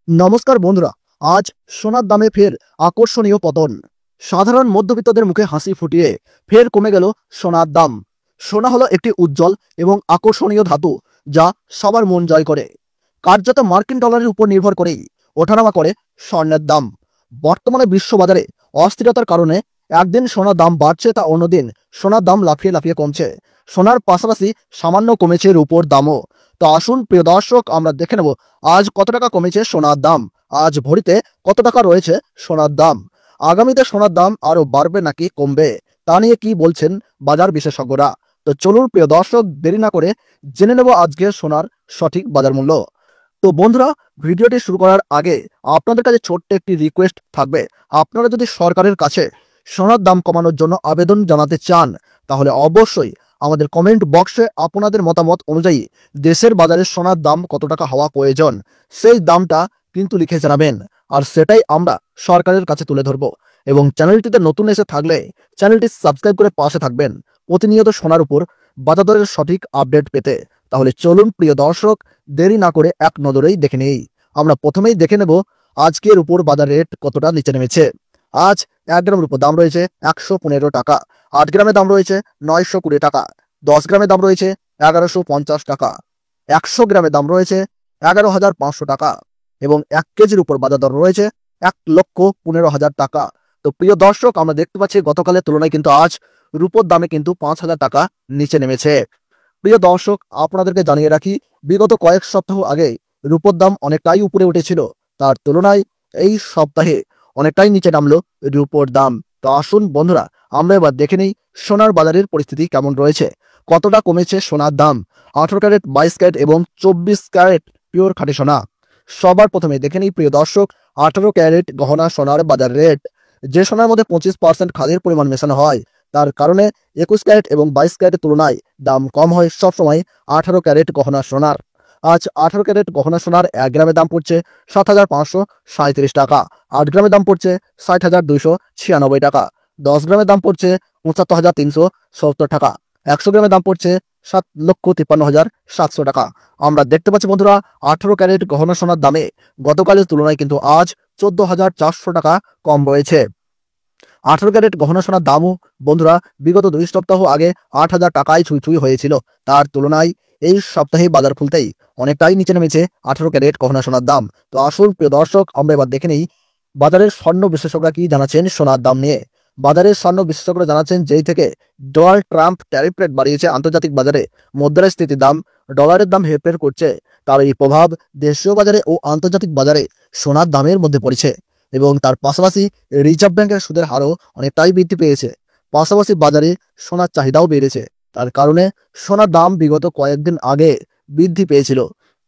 নমস্কার বন্ধুরা। আজ সোনার দামে ফের আকর্ষণীয় পতন। সাধারণ মধ্যবিত্তদের মুখে হাসি ফুটিয়ে ফের কমে গেল সোনার দাম। সোনা হলো একটি উজ্জ্বল এবং আকর্ষণীয় ধাতু, যা সবার মন জয় করে। কার্যত মার্কিন ডলারের উপর নির্ভর করেই ওঠানামা করে স্বর্ণের দাম। বর্তমানে বিশ্ববাজারে অস্থিরতার কারণে একদিন সোনার দাম বাড়ছে, তা অন্যদিন সোনার দাম লাফিয়ে লাফিয়ে কমছে। সোনার পাশাপাশি সামান্য কমেছে রূপোর দামও। তো আসুন প্রিয় দর্শক, আমরা দেখে নেব আজ কত টাকা কমেছে সোনার দাম, আজ ভরিতে কত টাকা রয়েছে সোনার দাম, আগামীতে সোনার দাম আরো বাড়বে নাকি কমবে, তা নিয়ে কি বলছেন বাজার বিশেষজ্ঞরা। তো চলুন প্রিয় দর্শক, দেরি না করে জেনে নেব আজকে সোনার সঠিক বাজার মূল্য। তো বন্ধুরা, ভিডিওটি শুরু করার আগে আপনাদের কাছে ছোট্ট একটি রিকোয়েস্ট থাকবে। আপনারা যদি সরকারের কাছে সোনার দাম কমানোর জন্য আবেদন জানাতে চান, তাহলে অবশ্যই আমাদের কমেন্ট বক্সে আপনাদের মতামত অনুযায়ী দেশের বাজারে সোনার দাম কত টাকা হওয়া প্রয়োজন, সেই দামটা কিন্তু লিখে জানাবেন। আর সেটাই আমরা সরকারের কাছে তুলে ধরব। এবং চ্যানেলটিতে নতুন এসে থাকলে চ্যানেলটি সাবস্ক্রাইব করে পাশে থাকবেন প্রতিনিয়ত সোনার উপর বাজার দরের সঠিক আপডেট পেতে। তাহলে চলুন প্রিয় দর্শক, দেরি না করে এক নজরেই দেখে নেই। আমরা প্রথমেই দেখে নেব আজকের উপর বাজার রেট কতটা নিচে নেমেছে। আজ 1 গ্রামের উপর দাম রয়েছে 115 টাকা, 8 গ্রামের দাম রয়েছে 920 টাকা, 10 গ্রামের দাম রয়েছে 1150 টাকা, 100 গ্রামের দাম রয়েছে 11,500 টাকা এবং 1 কেজির উপর বাজার দর রয়েছে 1,15,000 টাকা। তো প্রিয় দর্শক, আমরা দেখতে পাচ্ছি গতকালের তুলনায় কিন্তু আজ রূপোর দামে কিন্তু 5,000 টাকা নিচে নেমেছে। প্রিয় দর্শক, আপনাদেরকে জানিয়ে রাখি, বিগত কয়েক সপ্তাহ আগে রূপোর দাম অনেকটাই উপরে উঠেছিল, তার তুলনায় এই সপ্তাহে অনেকটাই নিচে নামলো রূপোর দাম। তো আসুন বন্ধুরা, আমরা এবার দেখে নিই সোনার বাজারের পরিস্থিতি কেমন রয়েছে, কতটা কমেছে সোনার দাম। 18 ক্যারেট, 22 ক্যারেট এবং 24 ক্যারেট পিওর খাঁটি সোনা। সবার প্রথমে দেখে নিই প্রিয় দর্শক 18 ক্যারেট গহনা সোনার বাজার রেট। যে সোনার মধ্যে 25% খাদের পরিমাণ মেশানো হয়, তার কারণে 21 ক্যারেট এবং 22 ক্যারেটের তুলনায় দাম কম হয় সবসময় 18 ক্যারেট গহনা সোনার। আজ 18 ক্যারেট গহনা সোনার 1 গ্রামের দাম পড়ছে 7,537 টাকা, 8 গ্রামের দাম পড়ছে 60,296 টাকা, 10 গ্রামের দাম পড়ছে 75,370 টাকা, 100 গ্রামের দাম পড়ছে 7,53,700 টাকা। আমরা দেখতে পাচ্ছি বন্ধুরা, 18 ক্যারেট গহনা সোনার দামে গতকালের তুলনায় কিন্তু আজ 14,400 টাকা কম রয়েছে। 18 ক্যারেট গহনা সোনার দামও বন্ধুরা বিগত 2 সপ্তাহ আগে 8,000 টাকায় ছুঁই ছুঁই হয়েছিল, তার তুলনায় এই সপ্তাহে বাজার খুলতেই অনেকটাই নিচে নেমেছে 18 ক্যারেট গহনা সোনার দাম। তো আসুন প্রিয় দর্শক, আমরা এবার দেখে নিই বাজারের স্বর্ণ বিশেষজ্ঞরা কি জানাচ্ছেন সোনার দাম নিয়ে। বাজারের স্বর্ণ বিশেষজ্ঞরা জানাচ্ছেন, যেই থেকে ডোনাল্ড ট্রাম্প ট্যারিফ রেট বাড়িয়েছে আন্তর্জাতিক বাজারে মুদ্রাস্ফীতির দাম, ডলারের দাম হেরফের করছে, তার এই প্রভাব দেশীয় বাজারে ও আন্তর্জাতিক বাজারে সোনার দামের মধ্যে পড়েছে। এবং তার পাশাপাশি রিজার্ভ ব্যাংকের সুদের হারও অনেকটাই বৃদ্ধি পেয়েছে। পাশাপাশি বাজারে সোনার চাহিদাও বেড়েছে, তার কারণে সোনার দাম বিগত কয়েকদিন আগে বৃদ্ধি পেয়েছিল।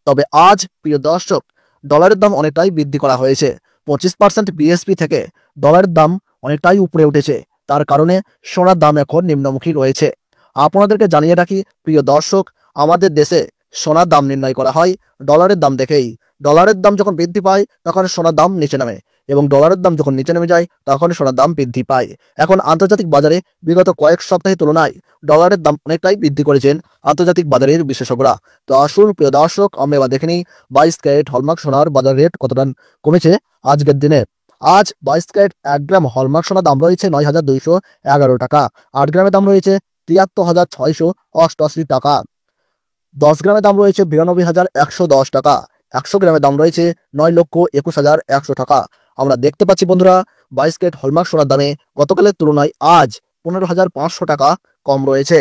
তবে আজ প্রিয় দর্শক, ডলারের দাম অনেকটাই বৃদ্ধি করা হয়েছে। 25% বিএসপি থেকে ডলারের দাম অনেকটাই উপরে উঠেছে, তার কারণে সোনার দাম এখন নিম্নমুখী রয়েছে। আপনাদেরকে জানিয়ে রাখি প্রিয় দর্শক, আমাদের দেশে সোনার দাম নির্ণয় করা হয় ডলারের দাম দেখেই। ডলারের দাম যখন বৃদ্ধি পায় তখন সোনার দাম নিচে নামে, এবং ডলারের দাম যখন নিচে নেমে যায় তখন সোনার দাম বৃদ্ধি পায়। এখন আন্তর্জাতিক বাজারে বিগত কয়েক সপ্তাহের তুলনায় ডলারের দাম অনেকটাই বৃদ্ধি করেছেন আন্তর্জাতিক বাজারের বিশেষজ্ঞরা। তো আসুন প্রিয় দর্শক, আমরা এবার দেখে নিই 22 ক্যারেট হলমার্ক সোনার বাজার রেট কতটা কমেছে আজকের দিনে। আজ 22 ক্যারেট 1 গ্রাম হলমার্ক সোনার দাম রয়েছে 9,211 টাকা, 8 গ্রামের দাম রয়েছে 73,688 টাকা, 10 গ্রামের দাম রয়েছে 92,110 টাকা, 100 গ্রামের দাম রয়েছে 9,21,100 টাকা। আমরা দেখতে পাচ্ছি বন্ধুরা, 22 ক্যারেট হলমার্ক সোনার দামে গতকালের তুলনায় আজ 15,500 টাকা কম রয়েছে।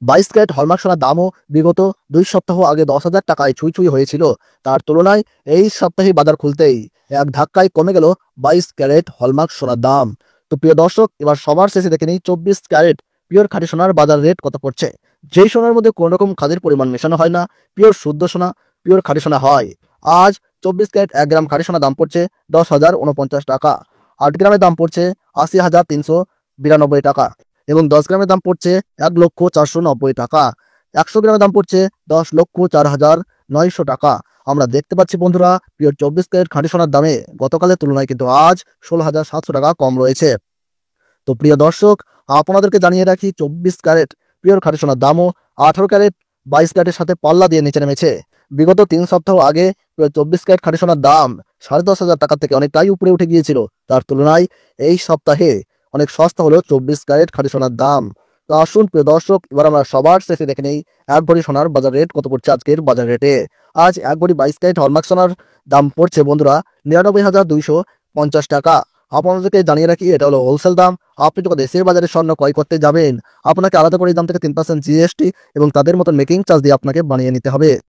22 ক্যারেট হলমার্ক সোনার দামও বিগত 2 সপ্তাহ আগে 10,000 টাকায় ছুঁই ছুঁই হয়েছিল, তার তুলনায় এই সপ্তাহে বাজার খুলতেই এক ধাক্কায় কমে গেল 22 ক্যারেট হলমার্ক সোনার দাম। তো প্রিয় দর্শক, এবার সবার শেষে দেখে নিই 24 ক্যারেট পিওর খাঁটি সোনার বাজার রেট কত পড়ছে। যেই সোনার মধ্যে কোনো রকম খাদের পরিমাণ মেশানো হয় না, পিওর শুদ্ধ সোনা, পিওর খাঁটি সোনা হয়। আজ 24 ক্যারেট 1 গ্রাম খাঁটি সোনার দাম পড়ছে 10,049 টাকা, 8 গ্রামের দাম পড়ছে 80,392 টাকা এবং 10 গ্রামের দাম পড়ছে 1,490 টাকা, 100 গ্রামের দাম পড়ছে 10,04,900 টাকা। আমরা দেখতে পাচ্ছি বন্ধুরা, পিওর 24 ক্যারেট খাঁটি সোনার দামে গতকালের তুলনায় কিন্তু আজ 16,700 টাকা কম রয়েছে। তো প্রিয় দর্শক, আপনাদেরকে জানিয়ে রাখি 24 ক্যারেট পিওর খাঁটি সোনার দামও 18 ক্যারেট 22 ক্যারেটের সাথে পাল্লা দিয়ে নিচে নেমেছে। বিগত 3 সপ্তাহ আগে 24 ক্যারেট খাঁটি সোনার দাম 10,500 টাকা থেকে অনেকটাই উপরে উঠে গিয়েছিল। তার তুলনায় এই সপ্তাহে অনেক সস্তা হলো 24 ক্যারেট খাঁটি সোনার দাম। তো আসুন প্রিয় দর্শক, এবার আমরা সবার শেষে দেখে নেই 1 ভরি সোনার বাজার রেট কত পড়ছে আজকের বাজার রেটে। আজ 1 ভরি 22 ক্যারেট হলমার্ক সোনার দাম পড়ছে বন্ধুরা 99,250 টাকা। আপনাদেরকে জানিয়ে রাখি, এটা হলো হোলসেল দাম। আপনি যখন দেশের বাজারে স্বর্ণ ক্রয় করতে যাবেন, আপনাকে আলাদা করে এই দাম থেকে 3% জিএসটি এবং তাদের মতন মেকিং চার্জ দিয়ে আপনাকে বানিয়ে নিতে হবে।